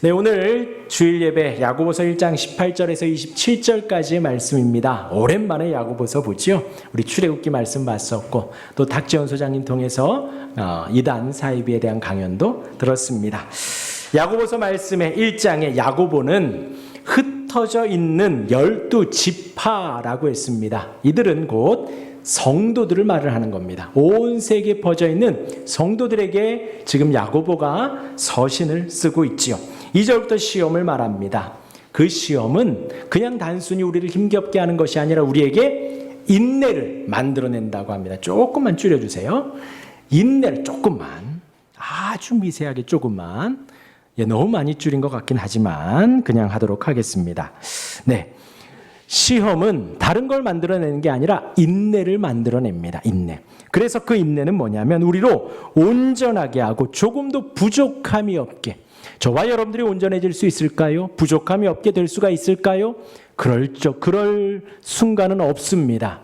네, 오늘 주일 예배 야고보서 1장 18절에서 27절까지의 말씀입니다. 오랜만에 야고보서 보죠. 우리 출애굽기 말씀 봤었고 또 닥지원 소장님 통해서 이단 사이비에 대한 강연도 들었습니다. 야고보서 말씀의 1장에 야고보는 흩어져 있는 12지파라고 했습니다. 이들은 곧 성도들을 말을 하는 겁니다. 온 세계에 퍼져 있는 성도들에게 지금 야고보가 서신을 쓰고 있지요. 2절부터 시험을 말합니다. 그 시험은 그냥 단순히 우리를 힘겹게 하는 것이 아니라 우리에게 인내를 만들어낸다고 합니다. 조금만 줄여주세요. 인내를 조금만, 아주 미세하게 조금만, 너무 많이 줄인 것 같긴 하지만 그냥 하도록 하겠습니다. 네, 시험은 다른 걸 만들어내는 게 아니라 인내를 만들어냅니다. 인내. 그래서 그 인내는 뭐냐면 우리로 온전하게 하고 조금도 부족함이 없게, 저와 여러분들이 온전해질 수 있을까요? 부족함이 없게 될 수가 있을까요? 그럴 순간은 없습니다.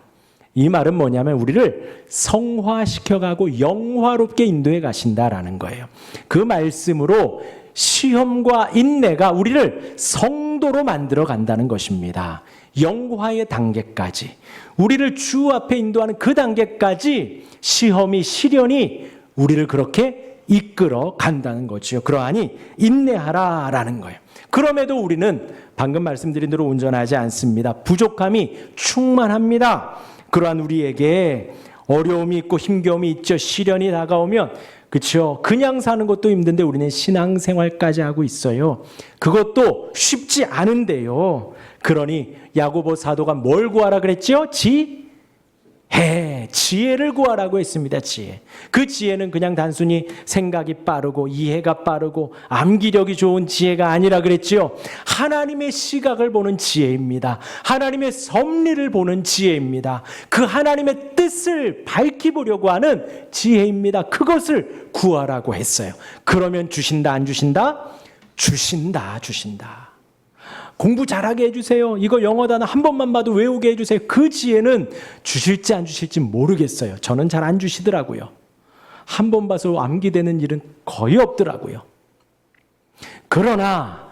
이 말은 뭐냐면 우리를 성화시켜가고 영화롭게 인도해 가신다라는 거예요. 그 말씀으로 시험과 인내가 우리를 성도로 만들어 간다는 것입니다. 영화의 단계까지, 우리를 주 앞에 인도하는 그 단계까지 시험이, 시련이 우리를 그렇게 이끌어 간다는 거죠. 그러하니 인내하라라는 거예요. 그럼에도 우리는 방금 말씀드린 대로 온전하지 않습니다. 부족함이 충만합니다. 그러한 우리에게 어려움이 있고 힘겨움이 있죠. 시련이 다가오면, 그렇죠, 그냥 사는 것도 힘든데 우리는 신앙생활까지 하고 있어요. 그것도 쉽지 않은데요. 그러니 야고보 사도가 뭘 구하라 그랬죠? 지혜를 구하라고 했습니다. 지혜. 그 지혜는 그냥 단순히 생각이 빠르고 이해가 빠르고 암기력이 좋은 지혜가 아니라 그랬죠. 하나님의 시각을 보는 지혜입니다. 하나님의 섭리를 보는 지혜입니다. 그 하나님의 뜻을 밝히보려고 하는 지혜입니다. 그것을 구하라고 했어요. 그러면 주신다, 안 주신다? 주신다. 공부 잘하게 해주세요. 이거 영어 단어 한 번만 봐도 외우게 해주세요. 그 지혜는 주실지 안 주실지 모르겠어요. 저는 잘 안 주시더라고요. 한 번 봐서 암기되는 일은 거의 없더라고요. 그러나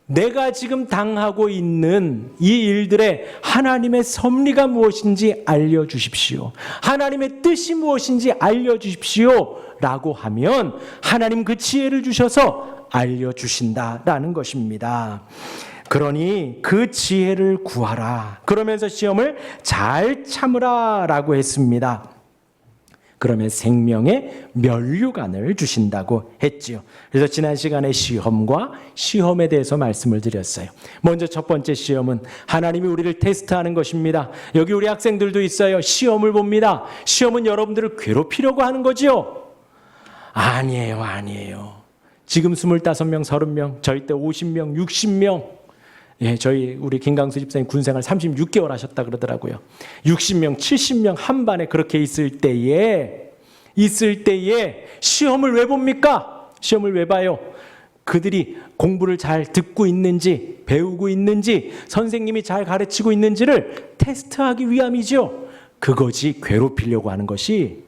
내가 지금 당하고 있는 이 일들의 하나님의 섭리가 무엇인지 알려주십시오. 하나님의 뜻이 무엇인지 알려주십시오. 라고 하면 하나님 그 지혜를 주셔서 알려주신다라는 것입니다. 그러니 그 지혜를 구하라. 그러면서 시험을 잘 참으라 라고 했습니다. 그러면 생명의 면류관을 주신다고 했지요. 그래서 지난 시간에 시험과 시험에 대해서 말씀을 드렸어요. 먼저 첫 번째 시험은 하나님이 우리를 테스트하는 것입니다. 여기 우리 학생들도 있어요. 시험을 봅니다. 시험은 여러분들을 괴롭히려고 하는 거지요? 아니에요. 지금 25명, 30명, 저희 때 50명, 60명, 저희 우리 김강수 집사님 군생활 36개월 하셨다 그러더라고요. 60명, 70명 한 반에 그렇게 있을 때에 시험을 왜 봅니까? 시험을 왜 봐요? 그들이 공부를 잘 듣고 있는지, 배우고 있는지, 선생님이 잘 가르치고 있는지를 테스트하기 위함이죠. 그것이 괴롭히려고 하는 것이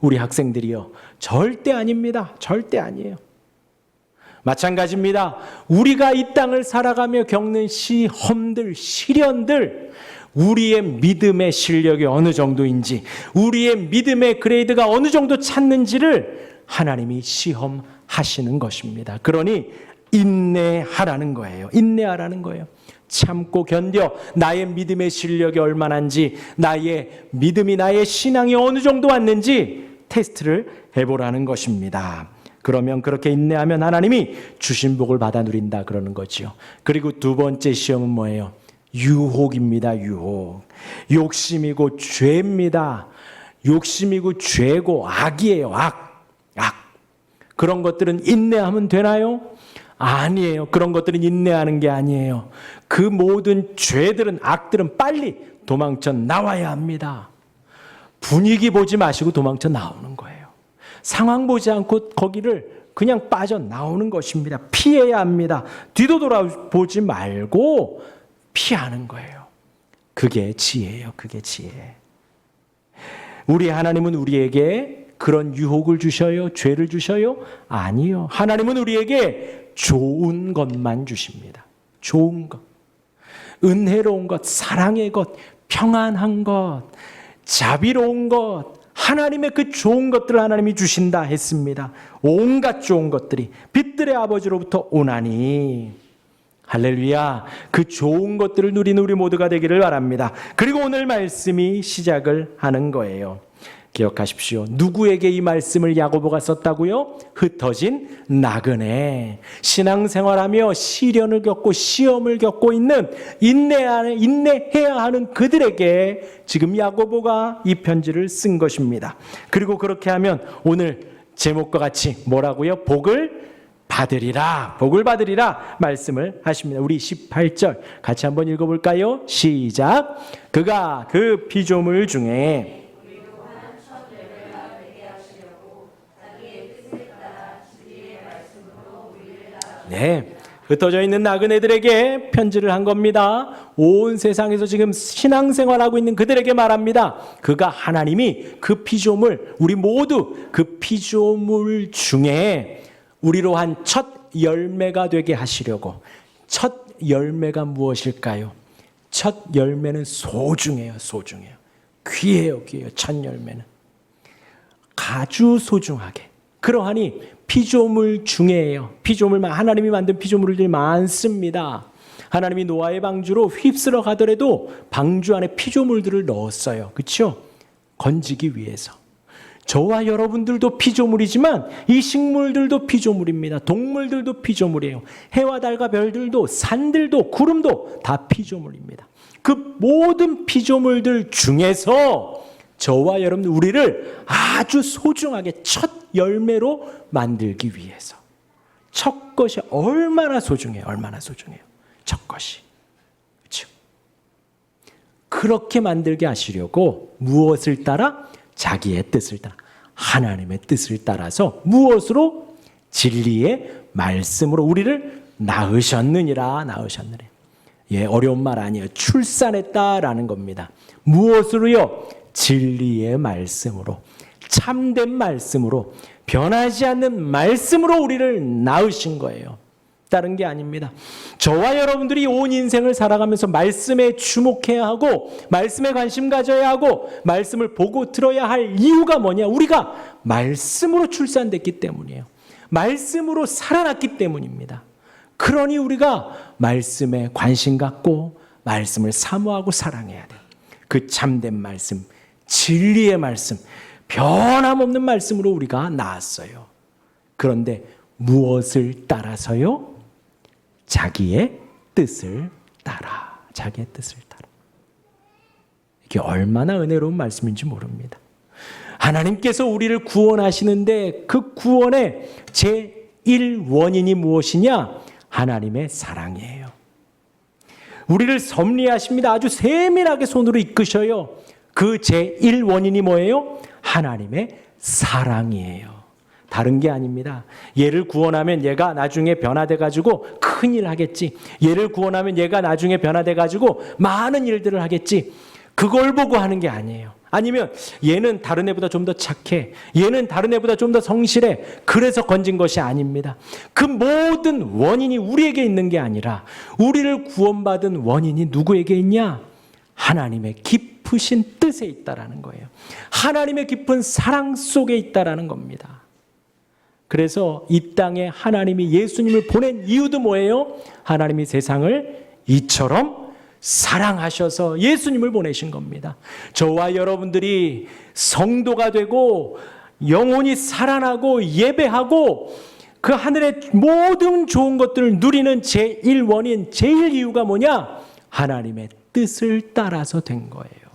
우리 학생들이요. 절대 아닙니다. 절대 아니에요. 마찬가지입니다. 우리가 이 땅을 살아가며 겪는 시험들, 시련들, 우리의 믿음의 실력이 어느 정도인지, 우리의 믿음의 그레이드가 어느 정도 찾는지를 하나님이 시험하시는 것입니다. 그러니 인내하라는 거예요. 참고 견뎌 나의 믿음의 실력이 얼마나인지, 나의 믿음이, 나의 신앙이 어느 정도 왔는지 테스트를 해보라는 것입니다. 그러면 그렇게 인내하면 하나님이 주신 복을 받아 누린다 그러는 거죠. 그리고 두 번째 시험은 뭐예요? 유혹입니다. 유혹. 욕심이고 죄입니다. 욕심이고 죄고 악이에요. 악. 그런 것들은 인내하면 되나요? 아니에요. 그런 것들은 인내하는 게 아니에요. 그 모든 죄들은, 악들은 빨리 도망쳐 나와야 합니다. 분위기 보지 마시고 도망쳐 나오는 거예요. 상황 보지 않고 거기를 그냥 빠져나오는 것입니다. 피해야 합니다. 뒤도 돌아보지 말고 피하는 거예요. 그게 지혜예요. 그게 지혜. 우리 하나님은 우리에게 그런 유혹을 주셔요? 죄를 주셔요? 아니요. 하나님은 우리에게 좋은 것만 주십니다. 좋은 것. 은혜로운 것, 사랑의 것, 평안한 것, 자비로운 것, 하나님의 그 좋은 것들을 하나님이 주신다 했습니다. 온갖 좋은 것들이 빛들의 아버지로부터 오나니, 할렐루야, 그 좋은 것들을 누리는 우리 모두가 되기를 바랍니다. 그리고 오늘 말씀이 시작을 하는 거예요. 기억하십시오. 누구에게 이 말씀을 야고보가 썼다고요? 흩어진 나그네, 신앙생활하며 시련을 겪고 시험을 겪고 있는 인내해야 하는 그들에게 지금 야고보가 이 편지를 쓴 것입니다. 그리고 그렇게 하면 오늘 제목과 같이 뭐라고요? 복을 받으리라, 복을 받으리라 말씀을 하십니다. 우리 18절 같이 한번 읽어볼까요? 시작. 그가 그 피조물 중에 네, 흩어져 있는 나그네들에게 편지를 한 겁니다. 온 세상에서 지금 신앙생활하고 있는 그들에게 말합니다. 그가 하나님이 그 피조물, 우리 모두 그 피조물 중에 우리로 한 첫 열매가 되게 하시려고. 첫 열매가 무엇일까요? 첫 열매는 소중해요. 소중해요. 귀해요. 귀해요. 첫 열매는 아주 소중하게. 그러하니 피조물 중에요. 피조물만, 하나님이 만든 피조물들이 많습니다. 하나님이 노아의 방주로 휩쓸어 가더라도 방주 안에 피조물들을 넣었어요. 그렇죠? 건지기 위해서. 저와 여러분들도 피조물이지만 이 식물들도 피조물입니다. 동물들도 피조물이에요. 해와 달과 별들도, 산들도, 구름도 다 피조물입니다. 그 모든 피조물들 중에서 저와 여러분들, 우리를 아주 소중하게 첫 열매로 만들기 위해서. 첫 것이 얼마나 소중해요. 얼마나 소중해요. 첫 것이. 그렇죠? 그렇게 만들게 하시려고 무엇을 따라? 자기의 뜻을 따라, 하나님의 뜻을 따라서 무엇으로? 진리의 말씀으로 우리를 낳으셨느니라. 예, 어려운 말 아니에요. 출산했다라는 겁니다. 무엇으로요? 진리의 말씀으로, 참된 말씀으로, 변하지 않는 말씀으로 우리를 낳으신 거예요. 다른 게 아닙니다. 저와 여러분들이 온 인생을 살아가면서 말씀에 주목해야 하고, 말씀에 관심 가져야 하고, 말씀을 보고 들어야 할 이유가 뭐냐? 우리가 말씀으로 출산됐기 때문이에요. 말씀으로 살아났기 때문입니다. 그러니 우리가 말씀에 관심 갖고 말씀을 사모하고 사랑해야 돼요. 그 참된 말씀, 진리의 말씀, 변함없는 말씀으로 우리가 나왔어요. 그런데 무엇을 따라서요? 자기의 뜻을 따라. 자기의 뜻을 따라. 이게 얼마나 은혜로운 말씀인지 모릅니다. 하나님께서 우리를 구원하시는데 그 구원의 제1원인이 무엇이냐? 하나님의 사랑이에요. 우리를 섭리하십니다. 아주 세밀하게 손으로 이끄셔요. 그 제1원인이 뭐예요? 하나님의 사랑이에요. 다른 게 아닙니다. 얘를 구원하면 얘가 나중에 변화돼가지고 큰일 하겠지. 얘를 구원하면 얘가 나중에 변화돼가지고 많은 일들을 하겠지. 그걸 보고 하는 게 아니에요. 아니면 얘는 다른 애보다 좀 더 착해. 얘는 다른 애보다 좀 더 성실해. 그래서 건진 것이 아닙니다. 그 모든 원인이 우리에게 있는 게 아니라 우리를 구원받은 원인이 누구에게 있냐? 하나님의 깊으신 뜻에 있다라는 거예요. 하나님의 깊은 사랑 속에 있다라는 겁니다. 그래서 이 땅에 하나님이 예수님을 보낸 이유도 뭐예요? 하나님이 세상을 이처럼 사랑하셔서 예수님을 보내신 겁니다. 저와 여러분들이 성도가 되고 영혼이 살아나고 예배하고 그 하늘의 모든 좋은 것들을 누리는 제1원인, 제1이유가 뭐냐? 하나님의 뜻을 따라서 된 거예요.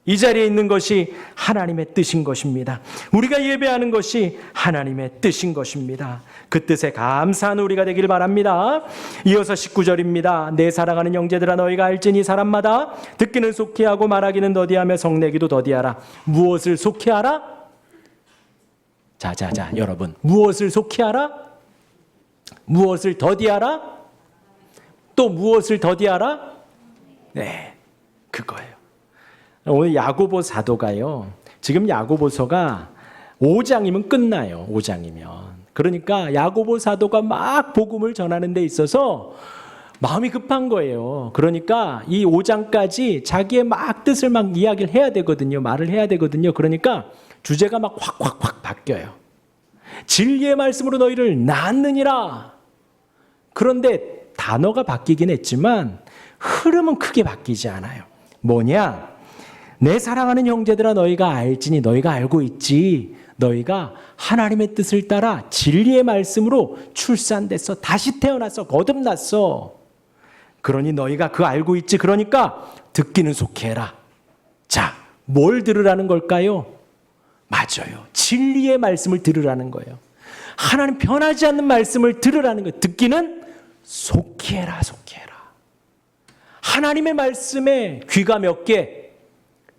이 자리에 있는 것이 하나님의 뜻인 것입니다. 우리가 예배하는 것이 하나님의 뜻인 것입니다. 그 뜻에 감사하는 우리가 되기를 바랍니다. 이어서 19절입니다. 내 사랑하는 형제들아 너희가 알지니 사람마다 듣기는 속히 하고 말하기는 더디하며 성내기도 더디하라. 무엇을 속히 하라? 자, 여러분. 무엇을 속히 하라? 무엇을 더디하라? 또 무엇을 더디하라? 네, 그거예요. 오늘 야고보 사도가요. 지금 야고보서가 5장이면 끝나요. 5장이면. 그러니까 야고보 사도가 막 복음을 전하는 데 있어서 마음이 급한 거예요. 그러니까 이 5장까지 자기의 막 뜻을 막 이야기를 해야 되거든요. 말을 해야 되거든요. 그러니까 주제가 막 확 바뀌어요. 진리의 말씀으로 너희를 낳았느니라. 그런데 단어가 바뀌긴 했지만 흐름은 크게 바뀌지 않아요. 뭐냐? 내 사랑하는 형제들아 너희가 알지니 너희가 알고 있지. 너희가 하나님의 뜻을 따라 진리의 말씀으로 출산됐어. 다시 태어났어. 거듭났어. 그러니 너희가 그 알고 있지. 그러니까 듣기는 속해라. 자, 뭘 들으라는 걸까요? 맞아요. 진리의 말씀을 들으라는 거예요. 하나님 변하지 않는 말씀을 들으라는 거예요. 듣기는 속해라. 하나님의 말씀에 귀가 몇 개?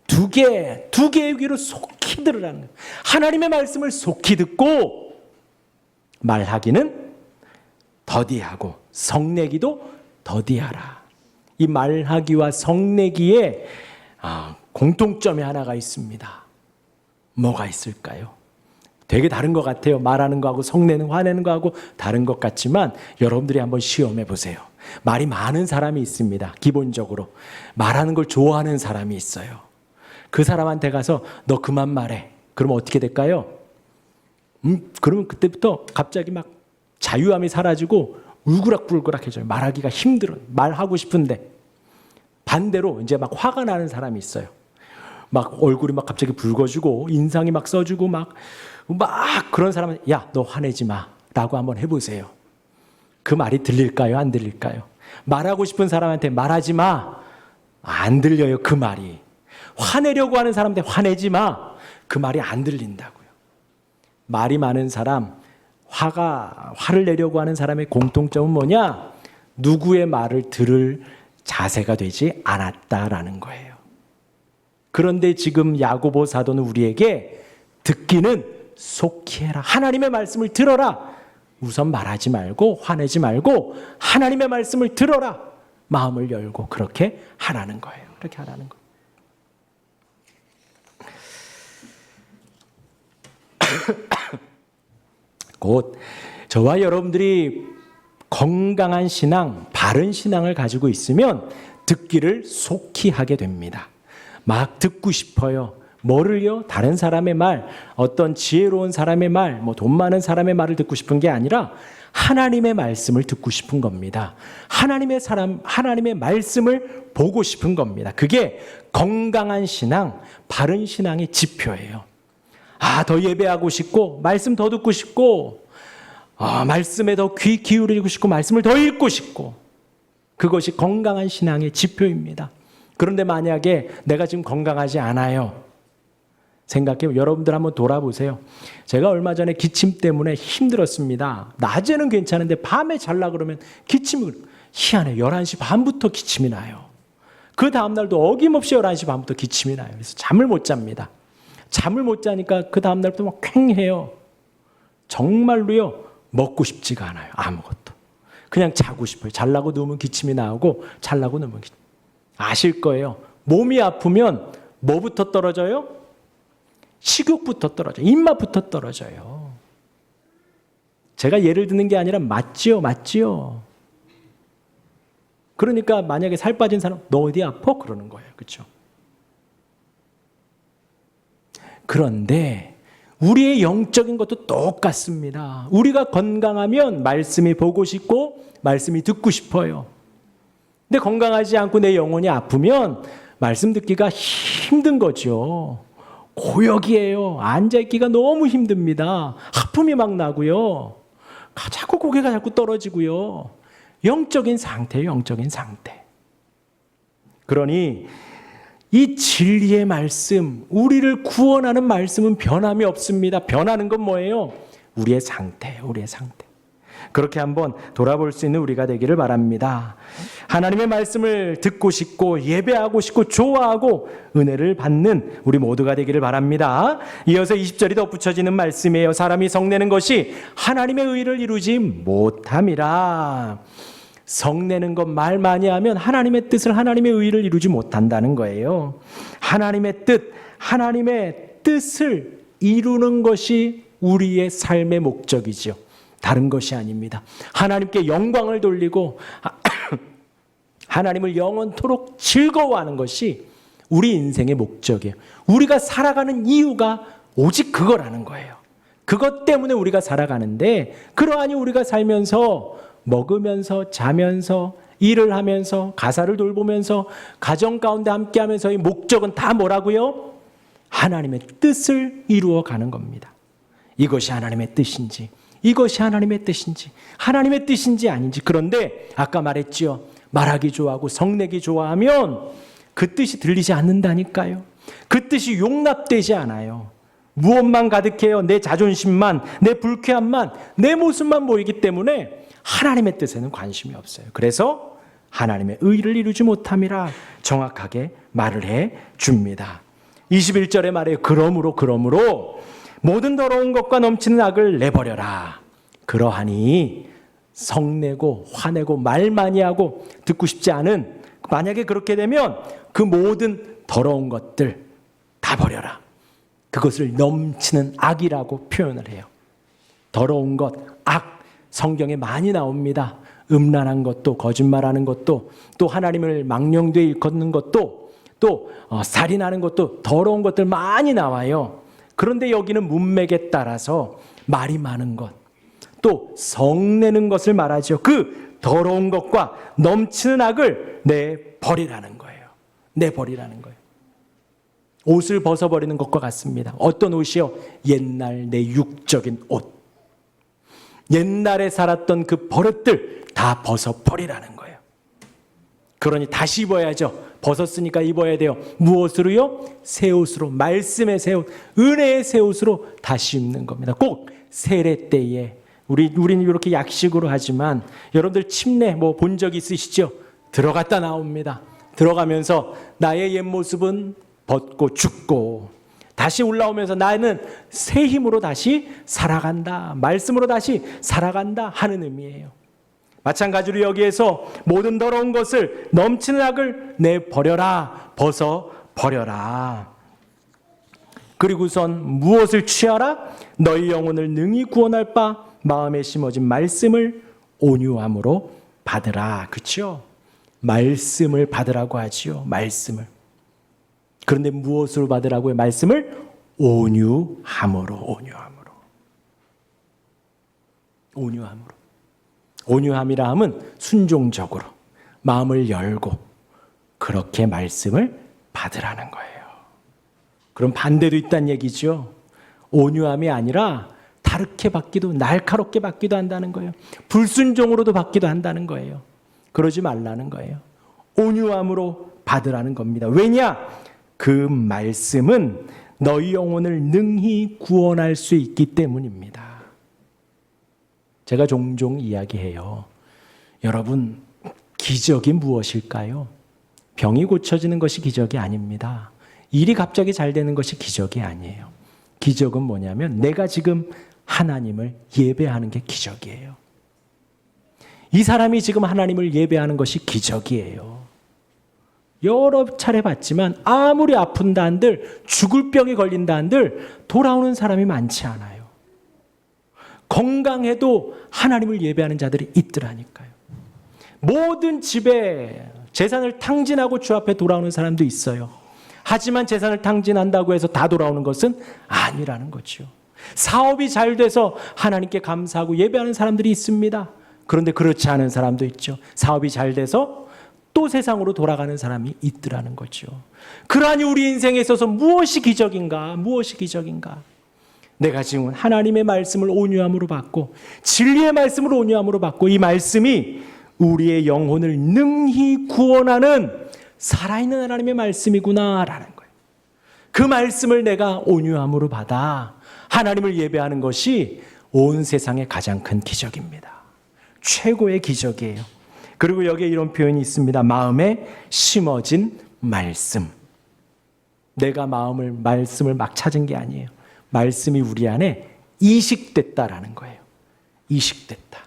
두 개의 귀로 속히 들으라는 거예요. 하나님의 말씀을 속히 듣고 말하기는 더디하고 성내기도 더디하라. 이 말하기와 성내기에 공통점이 하나가 있습니다. 뭐가 있을까요? 되게 다른 것 같아요. 말하는 거하고 성내는 화내는 거하고 다른 것 같지만 여러분들이 한번 시험해 보세요. 말이 많은 사람이 있습니다. 기본적으로 말하는 걸 좋아하는 사람이 있어요. 그 사람한테 가서 너 그만 말해. 그러면 어떻게 될까요? 그러면 그때부터 갑자기 막 자유함이 사라지고 울그락불그락해져요. 말하기가 힘들어요. 말하고 싶은데. 반대로 이제 막 화가 나는 사람이 있어요. 막 얼굴이 막 갑자기 붉어지고 인상이 막 써지고 막 그런 사람은 야, 너 화내지 마 라고 한번 해보세요. 그 말이 들릴까요? 안 들릴까요? 말하고 싶은 사람한테 말하지 마. 안 들려요. 그 말이. 화내려고 하는 사람한테 화내지 마. 그 말이 안 들린다고요. 말이 많은 사람, 화를 내려고 하는 사람의 공통점은 뭐냐? 누구의 말을 들을 자세가 되지 않았다라는 거예요. 그런데 지금 야고보 사도는 우리에게 듣기는 속히 해라. 하나님의 말씀을 들어라. 우선 말하지 말고 화내지 말고 하나님의 말씀을 들어라. 마음을 열고 그렇게 하라는 거예요. 그렇게 하라는 거예요. 곧 저와 여러분들이 건강한 신앙, 바른 신앙을 가지고 있으면 듣기를 속히 하게 됩니다. 막 듣고 싶어요. 뭐를요? 다른 사람의 말, 어떤 지혜로운 사람의 말, 뭐 돈 많은 사람의 말을 듣고 싶은 게 아니라 하나님의 말씀을 듣고 싶은 겁니다. 하나님의 말씀을 보고 싶은 겁니다. 그게 건강한 신앙, 바른 신앙의 지표예요. 더 예배하고 싶고, 말씀 더 듣고 싶고, 말씀에 더 귀 기울이고 싶고, 말씀을 더 읽고 싶고, 그것이 건강한 신앙의 지표입니다. 그런데 만약에 내가 지금 건강하지 않아요. 생각해요. 여러분들 한번 돌아보세요. 제가 얼마 전에 기침 때문에 힘들었습니다. 낮에는 괜찮은데 밤에 잘라 그러면 기침이 희한해요. 11시 반부터 기침이 나요. 그 다음날도 어김없이 11시 반부터 기침이 나요. 그래서 잠을 못 잡니다. 잠을 못 자니까 그 다음날부터 막 퀭해요. 정말로요. 먹고 싶지가 않아요. 아무것도. 그냥 자고 싶어요. 잘라고 누우면 기침이 나오고 잘라고 누우면 기침. 아실 거예요. 몸이 아프면 뭐부터 떨어져요? 식욕부터 떨어져요. 입맛부터 떨어져요. 제가 예를 드는 게 아니라 맞지요. 그러니까 만약에 살 빠진 사람 너 어디 아파? 그러는 거예요. 그렇죠? 그런데 우리의 영적인 것도 똑같습니다. 우리가 건강하면 말씀이 보고 싶고 말씀이 듣고 싶어요. 근데 건강하지 않고 내 영혼이 아프면 말씀 듣기가 힘든 거죠. 고역이에요. 앉아있기가 너무 힘듭니다. 하품이 막 나고요. 자꾸 고개가 자꾸 떨어지고요. 영적인 상태예요. 영적인 상태. 그러니 이 진리의 말씀, 우리를 구원하는 말씀은 변함이 없습니다. 변하는 건 뭐예요? 우리의 상태예요. 우리의 상태. 그렇게 한번 돌아볼 수 있는 우리가 되기를 바랍니다. 하나님의 말씀을 듣고 싶고 예배하고 싶고 좋아하고 은혜를 받는 우리 모두가 되기를 바랍니다. 이어서 20절이 덧붙여지는 말씀이에요. 사람이 성내는 것이 하나님의 의를 이루지 못함이라. 성내는 것, 말 많이 하면 하나님의 뜻을, 하나님의 의를 이루지 못한다는 거예요. 하나님의 뜻을 이루는 것이 우리의 삶의 목적이죠. 다른 것이 아닙니다. 하나님께 영광을 돌리고 하나님을 영원토록 즐거워하는 것이 우리 인생의 목적이에요. 우리가 살아가는 이유가 오직 그거라는 거예요. 그것 때문에 우리가 살아가는데, 그러하니 우리가 살면서 먹으면서 자면서 일을 하면서 가사를 돌보면서 가정 가운데 함께하면서의 목적은 다 뭐라고요? 하나님의 뜻을 이루어 가는 겁니다. 이것이 하나님의 뜻인지, 이것이 하나님의 뜻인지, 하나님의 뜻인지 아닌지. 그런데 아까 말했지요. 말하기 좋아하고 성내기 좋아하면 그 뜻이 들리지 않는다니까요. 그 뜻이 용납되지 않아요. 무엇만 가득해요? 내 자존심만, 내 불쾌함만, 내 모습만 보이기 때문에 하나님의 뜻에는 관심이 없어요. 그래서 하나님의 의를 이루지 못함이라 정확하게 말을 해 줍니다. 21절에 말해요. 그러므로 모든 더러운 것과 넘치는 악을 내버려라. 그러하니 성내고 화내고 말 많이 하고 듣고 싶지 않은, 만약에 그렇게 되면 그 모든 더러운 것들 다 버려라. 그것을 넘치는 악이라고 표현을 해요. 더러운 것, 악, 성경에 많이 나옵니다. 음란한 것도, 거짓말하는 것도, 또 하나님을 망령되이 일컫는 것도, 또 살인하는 것도, 더러운 것들 많이 나와요. 그런데 여기는 문맥에 따라서 말이 많은 것, 또 성내는 것을 말하죠. 그 더러운 것과 넘치는 악을 내버리라는 거예요. 내버리라는 거예요. 옷을 벗어버리는 것과 같습니다. 어떤 옷이요? 옛날 내 육적인 옷. 옛날에 살았던 그 버릇들 다 벗어버리라는 거예요. 그러니 다시 입어야죠. 벗었으니까 입어야 돼요. 무엇으로요? 새 옷으로, 말씀의 새 옷, 은혜의 새 옷으로 다시 입는 겁니다. 꼭 세례 때에, 우리는 이렇게 약식으로 하지만 여러분들 침례 본 적 있으시죠? 들어갔다 나옵니다. 들어가면서 나의 옛 모습은 벗고 죽고 다시 올라오면서 나는 새 힘으로 다시 살아간다, 말씀으로 다시 살아간다 하는 의미예요. 마찬가지로 여기에서 모든 더러운 것을, 넘치는 악을 내버려라, 벗어버려라. 그리고선 무엇을 취하라? 너희 영혼을 능히 구원할 바 마음에 심어진 말씀을 온유함으로 받으라. 그렇죠? 말씀을 받으라고 하지요. 말씀을. 그런데 무엇으로 받으라고요? 말씀을 온유함으로. 온유함이라 함은 순종적으로 마음을 열고 그렇게 말씀을 받으라는 거예요. 그럼 반대도 있다는 얘기죠. 온유함이 아니라 다르게 받기도, 날카롭게 받기도 한다는 거예요. 불순종으로도 받기도 한다는 거예요. 그러지 말라는 거예요. 온유함으로 받으라는 겁니다. 왜냐? 그 말씀은 너희 영혼을 능히 구원할 수 있기 때문입니다. 제가 종종 이야기해요. 여러분, 기적이 무엇일까요? 병이 고쳐지는 것이 기적이 아닙니다. 일이 갑자기 잘 되는 것이 기적이 아니에요. 기적은 뭐냐면 내가 지금 하나님을 예배하는 게 기적이에요. 이 사람이 지금 하나님을 예배하는 것이 기적이에요. 여러 차례 봤지만 아무리 아픈다 한들, 죽을 병에 걸린다 한들 돌아오는 사람이 많지 않아요. 건강해도 하나님을 예배하는 자들이 있더라니까요. 모든 집에 재산을 탕진하고 주 앞에 돌아오는 사람도 있어요. 하지만 재산을 탕진한다고 해서 다 돌아오는 것은 아니라는 거죠. 사업이 잘 돼서 하나님께 감사하고 예배하는 사람들이 있습니다. 그런데 그렇지 않은 사람도 있죠. 사업이 잘 돼서 또 세상으로 돌아가는 사람이 있더라는 거죠. 그러하니 우리 인생에 있어서 무엇이 기적인가? 무엇이 기적인가? 내가 지금 하나님의 말씀을 온유함으로 받고, 진리의 말씀을 온유함으로 받고, 이 말씀이 우리의 영혼을 능히 구원하는 살아있는 하나님의 말씀이구나라는 거예요. 그 말씀을 내가 온유함으로 받아 하나님을 예배하는 것이 온 세상의 가장 큰 기적입니다. 최고의 기적이에요. 그리고 여기에 이런 표현이 있습니다. 마음에 심어진 말씀. 내가 말씀을 막 찾은 게 아니에요. 말씀이 우리 안에 이식됐다라는 거예요. 이식됐다.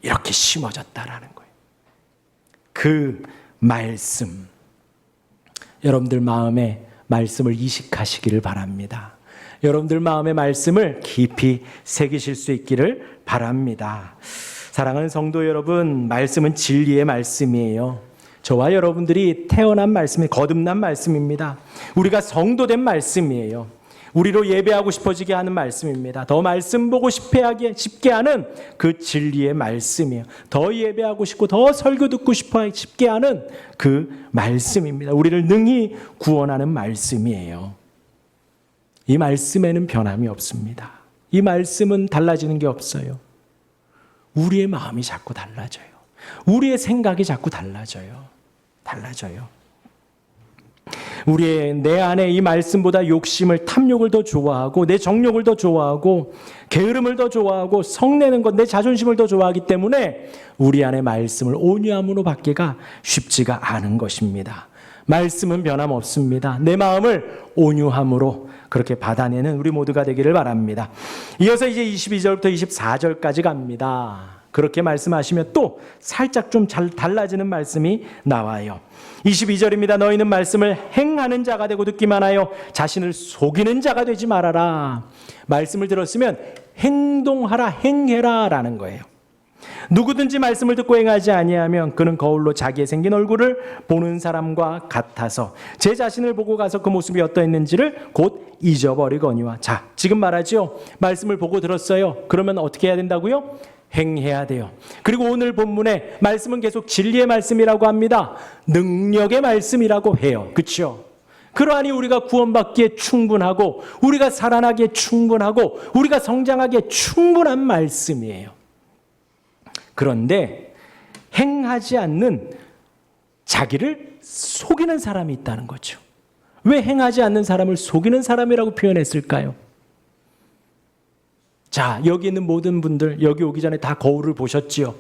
이렇게 심어졌다라는 거예요. 그 말씀. 여러분들 마음에 말씀을 이식하시기를 바랍니다. 여러분들 마음의 말씀을 깊이 새기실 수 있기를 바랍니다. 사랑하는 성도 여러분, 말씀은 진리의 말씀이에요. 저와 여러분들이 태어난 말씀이 거듭난 말씀입니다. 우리가 성도된 말씀이에요. 우리로 예배하고 싶어지게 하는 말씀입니다. 더 말씀 보고 싶게 하는 그 진리의 말씀이에요. 더 예배하고 싶고 더 설교 듣고 싶게 하는 그 말씀입니다. 우리를 능히 구원하는 말씀이에요. 이 말씀에는 변함이 없습니다. 이 말씀은 달라지는 게 없어요. 우리의 마음이 자꾸 달라져요. 우리의 생각이 자꾸 달라져요. 내 안에 이 말씀보다 욕심을, 탐욕을 더 좋아하고 내 정욕을 더 좋아하고 게으름을 더 좋아하고 성내는 것, 내 자존심을 더 좋아하기 때문에 우리 안에 말씀을 온유함으로 받기가 쉽지가 않은 것입니다. 말씀은 변함없습니다. 내 마음을 온유함으로 그렇게 받아내는 우리 모두가 되기를 바랍니다. 이어서 이제 22절부터 24절까지 갑니다. 그렇게 말씀하시면 또 살짝 좀 달라지는 말씀이 나와요. 22절입니다. 너희는 말씀을 행하는 자가 되고 듣기만 하여 자신을 속이는 자가 되지 말아라. 말씀을 들었으면 행동하라, 행해라 라는 거예요. 누구든지 말씀을 듣고 행하지 아니하면 그는 거울로 자기의 생긴 얼굴을 보는 사람과 같아서 제 자신을 보고 가서 그 모습이 어떠했는지를 곧 잊어버리거니와. 자, 지금 말하죠. 말씀을 보고 들었어요. 그러면 어떻게 해야 된다고요? 행해야 돼요. 그리고 오늘 본문에 말씀은 계속 진리의 말씀이라고 합니다. 능력의 말씀이라고 해요. 그렇죠? 그러하니 우리가 구원받기에 충분하고 우리가 살아나기에 충분하고 우리가 성장하기에 충분한 말씀이에요. 그런데 행하지 않는 자기를 속이는 사람이 있다는 거죠. 왜 행하지 않는 사람을 속이는 사람이라고 표현했을까요? 자, 여기 있는 모든 분들 여기 오기 전에 다 거울을 보셨지요?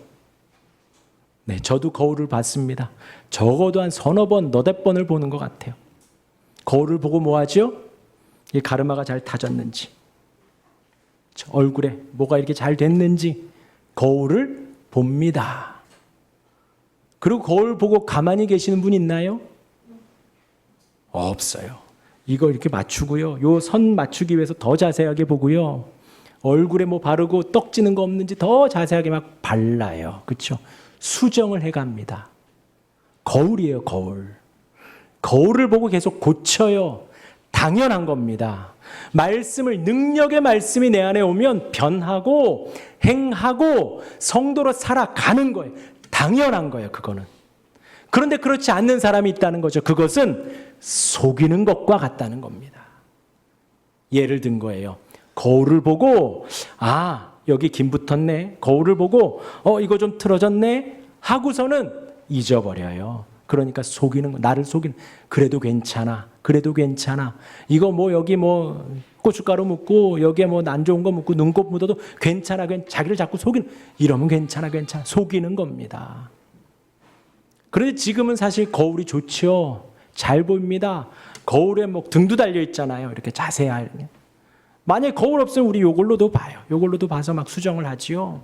네, 저도 거울을 봤습니다. 적어도 한 서너 번, 너댓 번을 보는 것 같아요. 거울을 보고 뭐 하죠? 이 가르마가 잘 타졌는지, 얼굴에 뭐가 이렇게 잘 됐는지 거울을 봅니다. 그리고 거울 보고 가만히 계시는 분 있나요? 없어요. 이거 이렇게 맞추고요. 요 선 맞추기 위해서 더 자세하게 보고요. 얼굴에 뭐 바르고 떡지는 거 없는지 더 자세하게 막 발라요. 그렇죠? 수정을 해갑니다. 거울이에요, 거울. 거울을 보고 계속 고쳐요. 당연한 겁니다. 말씀을, 능력의 말씀이 내 안에 오면 변하고 행하고 성도로 살아가는 거예요. 당연한 거예요, 그거는. 그런데 그렇지 않는 사람이 있다는 거죠. 그것은 속이는 것과 같다는 겁니다. 예를 든 거예요. 거울을 보고 여기 김 붙었네. 거울을 보고 이거 좀 틀어졌네 하고서는 잊어버려요. 그러니까 속이는 거, 나를 속이는. 그래도 괜찮아. 이거 뭐 여기 뭐 고춧가루 묻고 여기에 뭐 안 좋은 거 묻고 눈곱 묻어도 괜찮아. 자기를 자꾸 속이는. 이러면 괜찮아. 속이는 겁니다. 그런데 지금은 사실 거울이 좋죠. 잘 보입니다. 거울에 뭐 등도 달려 있잖아요. 이렇게 자세하게. 만약에 거울 없으면 우리 요걸로도 봐요. 요걸로도 봐서 막 수정을 하지요.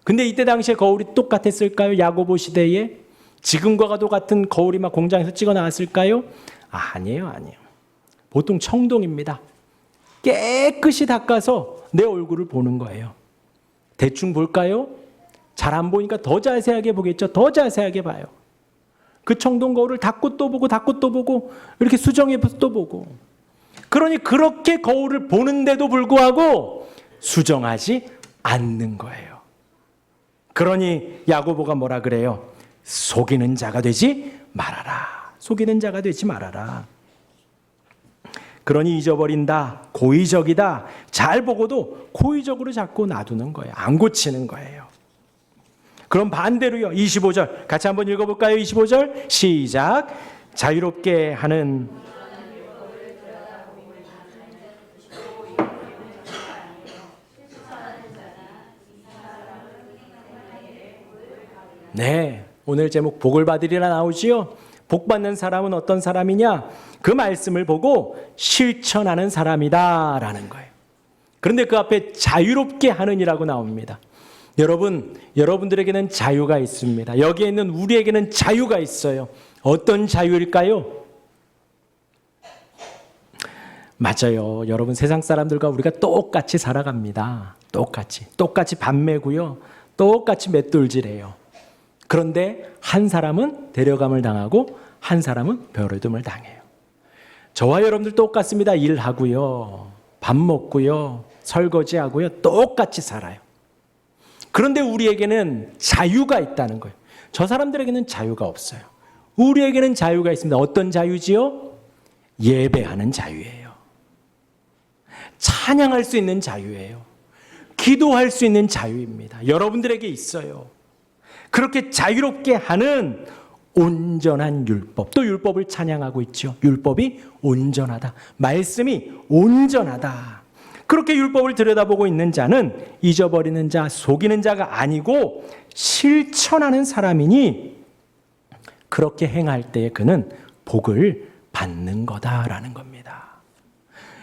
근데 이때 당시에 거울이 똑같았을까요? 야고보 시대에? 지금과 똑같은 거울이 막 공장에서 찍어 나왔을까요? 아니에요. 보통 청동입니다. 깨끗이 닦아서 내 얼굴을 보는 거예요. 대충 볼까요? 잘 안 보니까 더 자세하게 보겠죠. 더 자세하게 봐요. 그 청동 거울을 닦고 또 보고 이렇게 수정해서 또 보고. 그러니 그렇게 거울을 보는데도 불구하고 수정하지 않는 거예요. 그러니 야고보가 뭐라 그래요? 속이는 자가 되지 말아라. 그러니 잊어버린다. 고의적이다. 잘 보고도 고의적으로 자꾸 놔두는 거예요. 안 고치는 거예요. 그럼 반대로요. 25절 같이 한번 읽어볼까요? 25절 시작. 자유롭게 하는 네, 오늘 제목 복을 받으리라 나오지요. 복 받는 사람은 어떤 사람이냐? 그 말씀을 보고 실천하는 사람이다라는 거예요. 그런데 그 앞에 자유롭게 하는이라고 나옵니다. 여러분들에게는 자유가 있습니다. 여기에 있는 우리에게는 자유가 있어요. 어떤 자유일까요? 맞아요. 여러분, 세상 사람들과 우리가 똑같이 살아갑니다. 똑같이 밤매고요. 똑같이 맷돌질해요. 그런데 한 사람은 데려감을 당하고 한 사람은 버려둠을 당해요. 저와 여러분들 똑같습니다. 일하고요. 밥 먹고요. 설거지하고요. 똑같이 살아요. 그런데 우리에게는 자유가 있다는 거예요. 저 사람들에게는 자유가 없어요. 우리에게는 자유가 있습니다. 어떤 자유지요? 예배하는 자유예요. 찬양할 수 있는 자유예요. 기도할 수 있는 자유입니다. 여러분들에게 있어요. 그렇게 자유롭게 하는 온전한 율법, 또 율법을 찬양하고 있죠. 율법이 온전하다. 말씀이 온전하다. 그렇게 율법을 들여다보고 있는 자는 잊어버리는 자, 속이는 자가 아니고 실천하는 사람이니 그렇게 행할 때에 그는 복을 받는 거다라는 겁니다.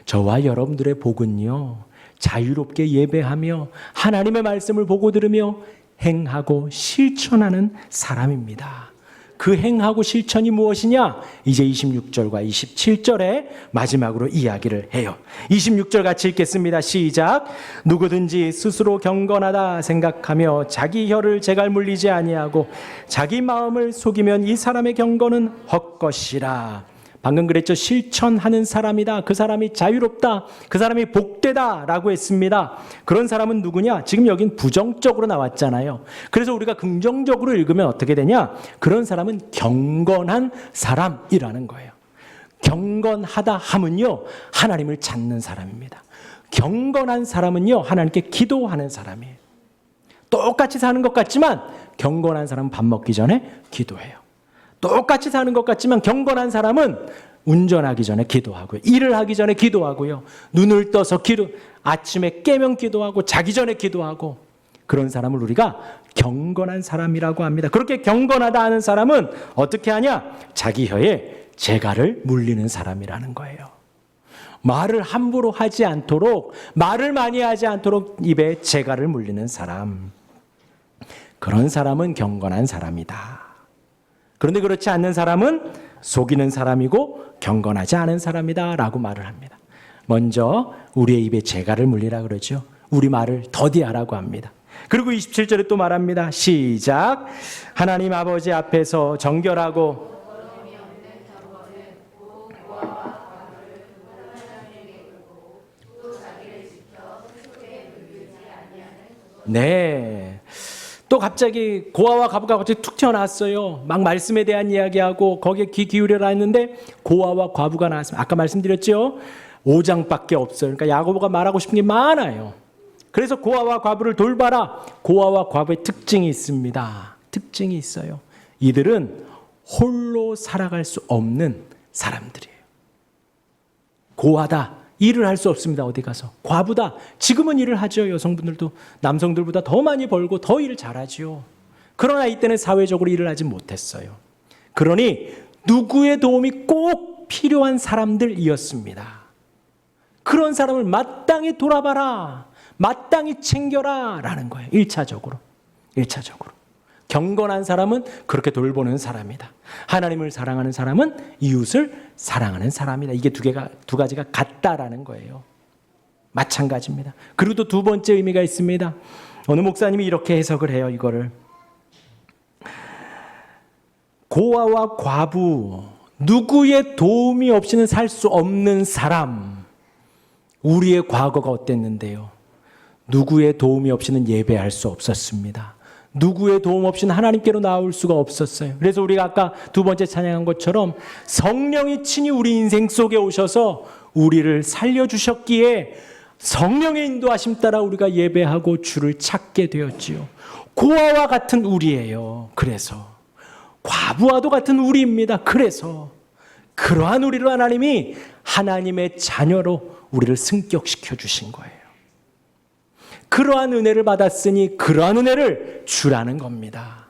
저와 여러분들의 복은요, 자유롭게 예배하며 하나님의 말씀을 보고 들으며 행하고 실천하는 사람입니다. 그 행하고 실천이 무엇이냐? 이제 26절과 27절에 마지막으로 이야기를 해요. 26절 같이 읽겠습니다. 시작. 누구든지 스스로 경건하다 생각하며 자기 혀를 제갈 물리지 아니하고 자기 마음을 속이면 이 사람의 경건은 헛것이라. 방금 그랬죠. 실천하는 사람이다. 그 사람이 자유롭다. 그 사람이 복되다 라고 했습니다. 그런 사람은 누구냐? 지금 여긴 부정적으로 나왔잖아요. 그래서 우리가 긍정적으로 읽으면 어떻게 되냐? 그런 사람은 경건한 사람이라는 거예요. 경건하다 함은요, 하나님을 찾는 사람입니다. 경건한 사람은요, 하나님께 기도하는 사람이에요. 똑같이 사는 것 같지만 경건한 사람은 밥 먹기 전에 기도해요. 똑같이 사는 것 같지만 경건한 사람은 운전하기 전에 기도하고요. 일을 하기 전에 기도하고요. 눈을 떠서 아침에 깨면 기도하고 자기 전에 기도하고, 그런 사람을 우리가 경건한 사람이라고 합니다. 그렇게 경건하다 하는 사람은 어떻게 하냐? 자기 혀에 재갈을 물리는 사람이라는 거예요. 말을 함부로 하지 않도록, 말을 많이 하지 않도록 입에 재갈을 물리는 사람. 그런 사람은 경건한 사람이다. 그런데 그렇지 않는 사람은 속이는 사람이고 경건하지 않은 사람이다 라고 말을 합니다. 먼저 우리의 입에 재갈을 물리라 그러죠. 우리 말을 더디하라고 합니다. 그리고 27절에 또 말합니다. 시작. 하나님 아버지 앞에서 정결하고 네. 또 갑자기 고아와 과부가 갑자기 툭 튀어나왔어요. 막 말씀에 대한 이야기하고 거기에 귀 기울여라 했는데 고아와 과부가 나왔습니다. 아까 말씀드렸죠. 5장밖에 없어요. 그러니까 야고보가 말하고 싶은 게 많아요. 그래서 고아와 과부를 돌봐라. 고아와 과부의 특징이 있습니다. 특징이 있어요. 이들은 홀로 살아갈 수 없는 사람들이에요. 고아다. 일을 할 수 없습니다. 어디 가서. 과부다. 지금은 일을 하죠. 여성분들도 남성들보다 더 많이 벌고 더 일을 잘하죠. 그러나 이때는 사회적으로 일을 하지 못했어요. 그러니 누구의 도움이 꼭 필요한 사람들이었습니다. 그런 사람을 마땅히 돌아봐라. 마땅히 챙겨라 라는 거예요. 1차적으로. 경건한 사람은 그렇게 돌보는 사람이다. 하나님을 사랑하는 사람은 이웃을 사랑하는 사람이다. 이게 두 가지가 같다라는 거예요. 마찬가지입니다. 그리고 또 두 번째 의미가 있습니다. 어느 목사님이 이렇게 해석을 해요. 이거를. 고아와 과부, 누구의 도움이 없이는 살 수 없는 사람. 우리의 과거가 어땠는데요? 누구의 도움이 없이는 예배할 수 없었습니다. 누구의 도움 없이는 하나님께로 나올 수가 없었어요. 그래서 우리가 아까 두 번째 찬양한 것처럼 성령이 친히 우리 인생 속에 오셔서 우리를 살려주셨기에 성령의 인도하심 따라 우리가 예배하고 주를 찾게 되었지요. 고아와 같은 우리예요. 그래서 과부와도 같은 우리입니다. 그래서 그러한 우리를 하나님이 하나님의 자녀로 우리를 승격시켜 주신 거예요. 그러한 은혜를 받았으니 그러한 은혜를 주라는 겁니다.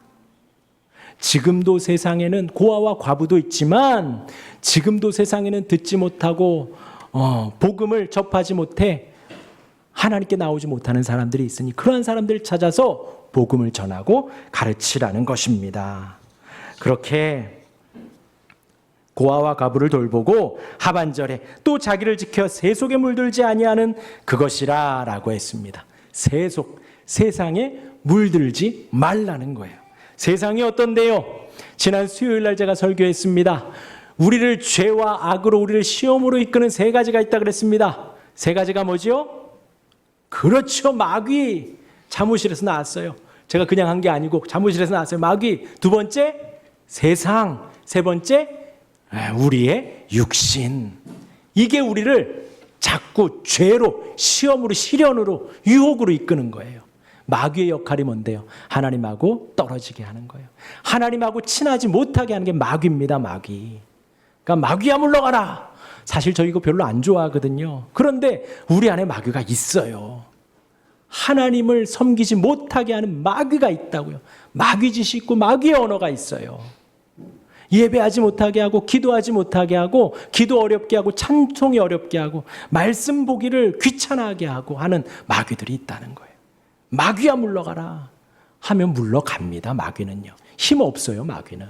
지금도 세상에는 고아와 과부도 있지만 지금도 세상에는 듣지 못하고 복음을 접하지 못해 하나님께 나오지 못하는 사람들이 있으니 그러한 사람들을 찾아서 복음을 전하고 가르치라는 것입니다. 그렇게 고아와 과부를 돌보고 하반절에 또 자기를 지켜 세속에 물들지 아니하는 그것이라 라고 했습니다. 세속, 세상에 물들지 말라는 거예요. 세상이 어떤데요? 지난 수요일 날 제가 설교했습니다. 우리를 죄와 악으로 우리를 시험으로 이끄는 세 가지가 있다 그랬습니다. 세 가지가 뭐죠? 그렇죠. 마귀. 사무실에서 나왔어요. 제가 그냥 한 게 아니고 사무실에서 나왔어요. 마귀. 두 번째, 세상. 세 번째, 우리의 육신. 이게 우리를 자꾸 죄로, 시험으로, 시련으로, 유혹으로 이끄는 거예요. 마귀의 역할이 뭔데요? 하나님하고 떨어지게 하는 거예요. 하나님하고 친하지 못하게 하는 게 마귀입니다. 마귀. 그러니까 마귀야 물러가라. 사실 저 이거 별로 안 좋아하거든요. 그런데 우리 안에 마귀가 있어요. 하나님을 섬기지 못하게 하는 마귀가 있다고요. 마귀짓이 있고 마귀의 언어가 있어요. 예배하지 못하게 하고 기도하지 못하게 하고 기도 어렵게 하고 찬송이 어렵게 하고 말씀 보기를 귀찮아하게 하고 하는 마귀들이 있다는 거예요. 마귀야 물러가라 하면 물러갑니다. 마귀는요. 힘 없어요. 마귀는.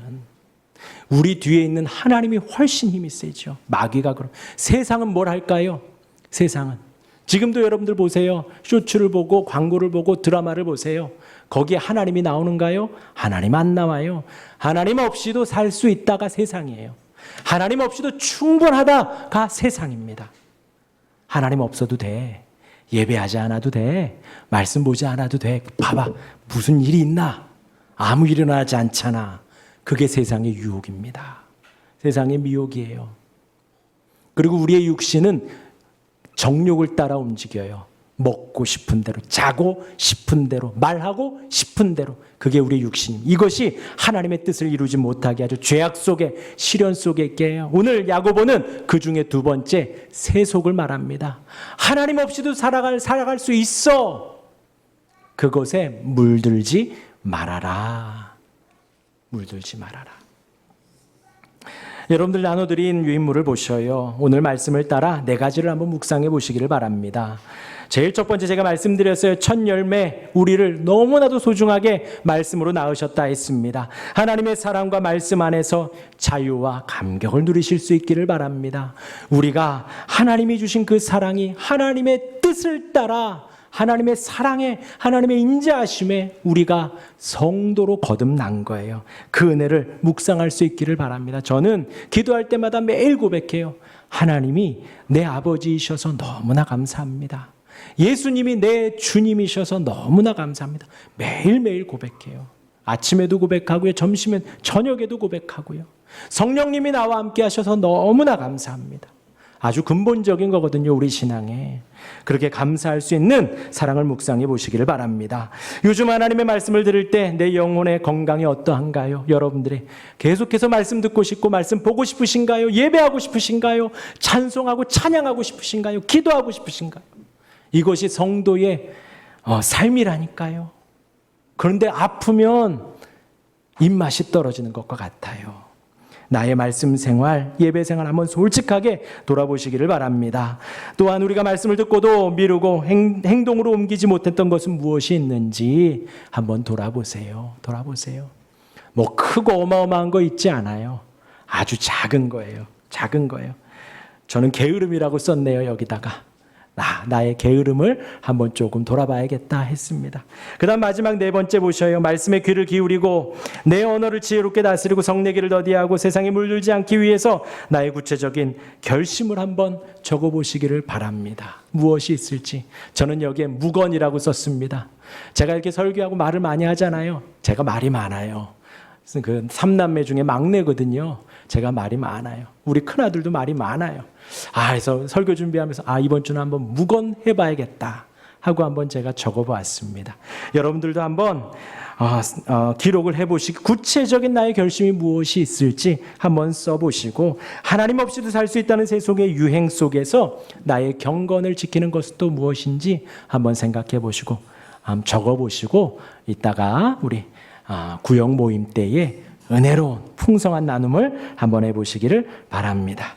우리 뒤에 있는 하나님이 훨씬 힘이 세죠. 마귀가 그럼. 세상은 뭘 할까요? 세상은 지금도 여러분들 보세요. 쇼츠를 보고 광고를 보고 드라마를 보세요. 거기에 하나님이 나오는가요? 하나님 안 나와요. 하나님 없이도 살 수 있다가 세상이에요. 하나님 없이도 충분하다가 세상입니다. 하나님 없어도 돼. 예배하지 않아도 돼. 말씀 보지 않아도 돼. 봐봐. 무슨 일이 있나? 아무 일이 일어나지 않잖아. 그게 세상의 유혹입니다. 세상의 미혹이에요. 그리고 우리의 육신은 정욕을 따라 움직여요. 먹고 싶은 대로, 자고 싶은 대로, 말하고 싶은 대로. 그게 우리의 육신입니다. 이것이 하나님의 뜻을 이루지 못하게 하죠. 죄악 속에, 시련 속에 있게 해요. 오늘 야고보는 그 중에 두 번째, 세속을 말합니다. 하나님 없이도 살아갈 수 있어. 그것에 물들지 말아라. 물들지 말아라. 여러분들 나눠드린 유인물을 보셔요. 오늘 말씀을 따라 네 가지를 한번 묵상해 보시기를 바랍니다. 제일 첫 번째 제가 말씀드렸어요. 첫 열매, 우리를 너무나도 소중하게 말씀으로 낳으셨다 했습니다. 하나님의 사랑과 말씀 안에서 자유와 감격을 누리실 수 있기를 바랍니다. 우리가 하나님이 주신 그 사랑이 하나님의 뜻을 따라 하나님의 사랑에, 하나님의 인자하심에 우리가 성도로 거듭난 거예요. 그 은혜를 묵상할 수 있기를 바랍니다. 저는 기도할 때마다 매일 고백해요. 하나님이 내 아버지이셔서 너무나 감사합니다. 예수님이 내 주님이셔서 너무나 감사합니다. 매일매일 고백해요. 아침에도 고백하고요. 점심에, 저녁에도 고백하고요. 성령님이 나와 함께 하셔서 너무나 감사합니다. 아주 근본적인 거거든요. 우리 신앙에. 그렇게 감사할 수 있는 사랑을 묵상해 보시기를 바랍니다. 요즘 하나님의 말씀을 들을 때 내 영혼의 건강이 어떠한가요? 여러분들이 계속해서 말씀 듣고 싶고 말씀 보고 싶으신가요? 예배하고 싶으신가요? 찬송하고 찬양하고 싶으신가요? 기도하고 싶으신가요? 이것이 성도의 삶이라니까요. 그런데 아프면 입맛이 떨어지는 것과 같아요. 나의 말씀 생활, 예배 생활 한번 솔직하게 돌아보시기를 바랍니다. 또한 우리가 말씀을 듣고도 미루고 행동으로 옮기지 못했던 것은 무엇이 있는지 한번 돌아보세요. 돌아보세요. 뭐 크고 어마어마한 거 있지 않아요. 아주 작은 거예요. 작은 거예요. 저는 게으름이라고 썼네요. 여기다가. 나의 게으름을 한번 조금 돌아봐야겠다 했습니다. 그 다음 마지막 네 번째 보셔요. 말씀에 귀를 기울이고 내 언어를 지혜롭게 다스리고 성내기를 더디하고 세상에 물들지 않기 위해서 나의 구체적인 결심을 한번 적어보시기를 바랍니다. 무엇이 있을지. 저는 여기에 무건이라고 썼습니다. 제가 이렇게 설교하고 말을 많이 하잖아요. 제가 말이 많아요. 그 삼남매 중에 막내거든요. 제가 말이 많아요. 우리 큰아들도 말이 많아요. 그래서 설교 준비하면서 이번 주는 한번 묵언해봐야겠다 하고 한번 제가 적어보았습니다. 여러분들도 한번 기록을 해보시고 구체적인 나의 결심이 무엇이 있을지 한번 써보시고 하나님 없이도 살 수 있다는 세속의 유행 속에서 나의 경건을 지키는 것은 또 무엇인지 한번 생각해 보시고 적어보시고 이따가 우리 구역 모임 때에 은혜로운 풍성한 나눔을 한번 해보시기를 바랍니다.